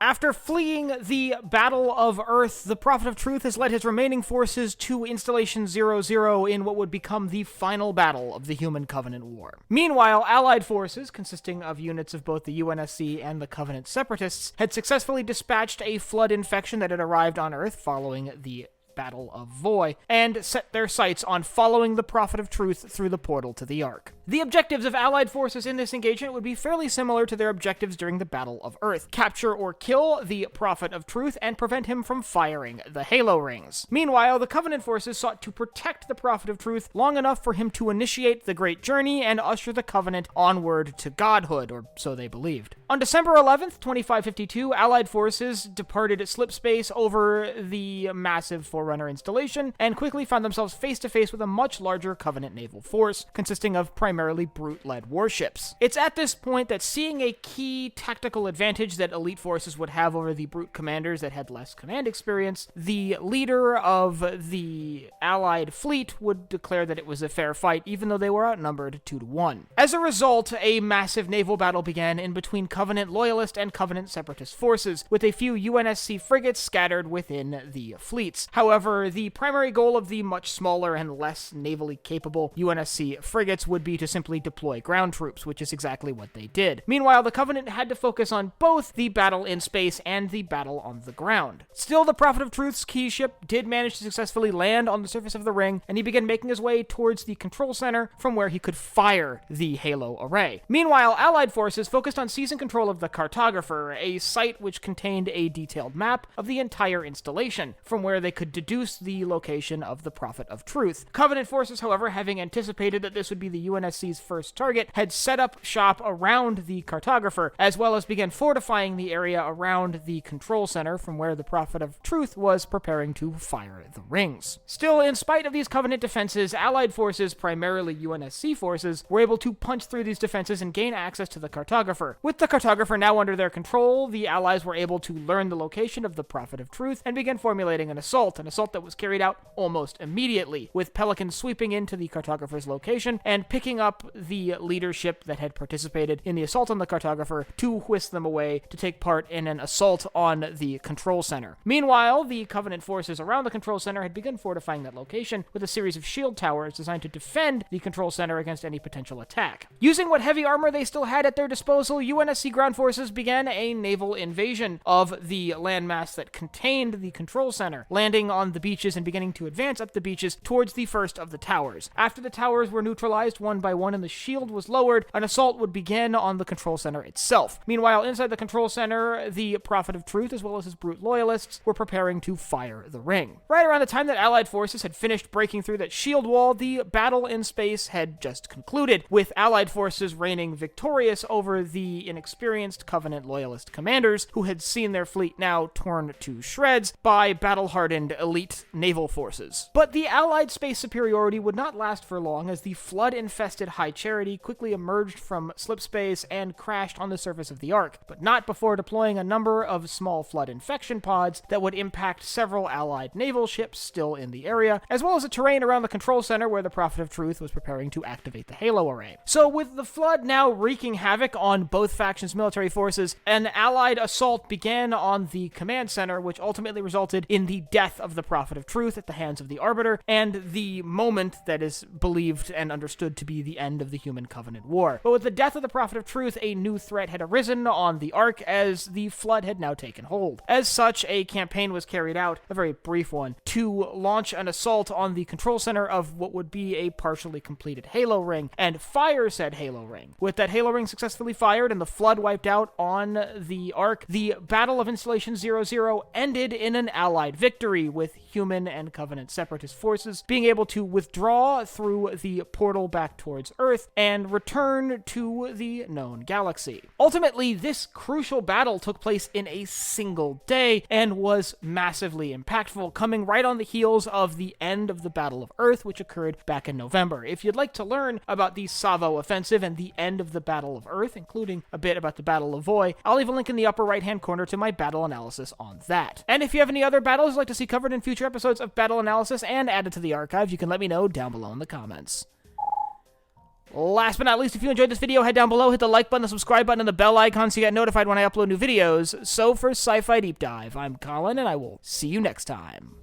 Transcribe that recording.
After fleeing the Battle of Earth, the Prophet of Truth has led his remaining forces to Installation 00 in what would become the final battle of the Human Covenant War. Meanwhile, Allied forces, consisting of units of both the UNSC and the Covenant Separatists, had successfully dispatched a flood infection that had arrived on Earth following the Battle of Voy, and set their sights on following the Prophet of Truth through the portal to the Ark. The objectives of Allied forces in this engagement would be fairly similar to their objectives during the Battle of Earth: capture or kill the Prophet of Truth and prevent him from firing the Halo Rings. Meanwhile, the Covenant forces sought to protect the Prophet of Truth long enough for him to initiate the Great Journey and usher the Covenant onward to godhood, or so they believed. On December 11th, 2552, Allied forces departed slipspace over the massive Forerunner installation and quickly found themselves face-to-face with a much larger Covenant naval force, consisting of primarily brute-led warships. It's at this point that, seeing a key tactical advantage that elite forces would have over the brute commanders that had less command experience, the leader of the Allied fleet would declare that it was a fair fight, even though they were outnumbered 2-1. As a result, a massive naval battle began in between Covenant Loyalist and Covenant Separatist forces, with a few UNSC frigates scattered within the fleets. However, the primary goal of the much smaller and less navally capable UNSC frigates would be to simply deploy ground troops, which is exactly what they did. Meanwhile, the Covenant had to focus on both the battle in space and the battle on the ground. Still, the Prophet of Truth's key ship did manage to successfully land on the surface of the ring, and he began making his way towards the control center from where he could fire the Halo array. Meanwhile, Allied forces focused on seizing control of the Cartographer, a site which contained a detailed map of the entire installation, from where they could deduce the location of the Prophet of Truth. Covenant forces, however, having anticipated that this would be the UNSC's first target, had set up shop around the Cartographer, as well as began fortifying the area around the control center from where the Prophet of Truth was preparing to fire the rings. Still, in spite of these Covenant defenses, Allied forces, primarily UNSC forces, were able to punch through these defenses and gain access to the Cartographer. With the Cartographer now under their control, the Allies were able to learn the location of the Prophet of Truth and began formulating an assault that was carried out almost immediately, with Pelicans sweeping into the Cartographer's location and picking up the leadership that had participated in the assault on the Cartographer to whisk them away to take part in an assault on the control center. Meanwhile, the Covenant forces around the control center had begun fortifying that location with a series of shield towers designed to defend the control center against any potential attack. Using what heavy armor they still had at their disposal, UNSC ground forces began a naval invasion of the landmass that contained the control center, landing on the beaches and beginning to advance up the beaches towards the first of the towers. After the towers were neutralized one by one and the shield was lowered, an assault would begin on the control center itself. Meanwhile, inside the control center, the Prophet of Truth, as well as his brute loyalists, were preparing to fire the ring. Right around the time that Allied forces had finished breaking through that shield wall, the battle in space had just concluded, with Allied forces reigning victorious over the inexperienced Covenant loyalist commanders, who had seen their fleet now torn to shreds by battle-hardened elite naval forces. But the Allied space superiority would not last for long, as the flood-infested High Charity quickly emerged from slipspace and crashed on the surface of the Ark, but not before deploying a number of small flood infection pods that would impact several Allied naval ships still in the area, as well as the terrain around the control center where the Prophet of Truth was preparing to activate the Halo array. So with the flood now wreaking havoc on both factions' military forces, an Allied assault began on the command center, which ultimately resulted in the death of the Prophet of Truth at the hands of the Arbiter, and the moment that is believed and understood to be the end of the Human Covenant War. But with the death of the Prophet of Truth, a new threat had arisen on the Ark, as the flood had now taken hold. As such, a campaign was carried out, a very brief one, to launch an assault on the control center of what would be a partially completed Halo ring, and fire said Halo ring. With that Halo ring successfully fired and the flood wiped out on the Ark, the Battle of Installation 00 ended in an Allied victory, with Human and Covenant Separatist forces being able to withdraw through the portal back towards Earth and return to the known galaxy. Ultimately, this crucial battle took place in a single day and was massively impactful, coming right on the heels of the end of the Battle of Earth, which occurred back in November. If you'd like to learn about the Savo offensive and the end of the Battle of Earth, including a bit about the Battle of Voy, I'll leave a link in the upper right-hand corner to my battle analysis on that. And if you have any other battles you'd like to see covered in future episodes of Battle Analysis and added to the archive, you can let me know down below in the comments. Last but not least, if you enjoyed this video, head down below, hit the like button, the subscribe button, and the bell icon so you get notified when I upload new videos. So for Sci-Fi Deep Dive, I'm Colin, and I will see you next time.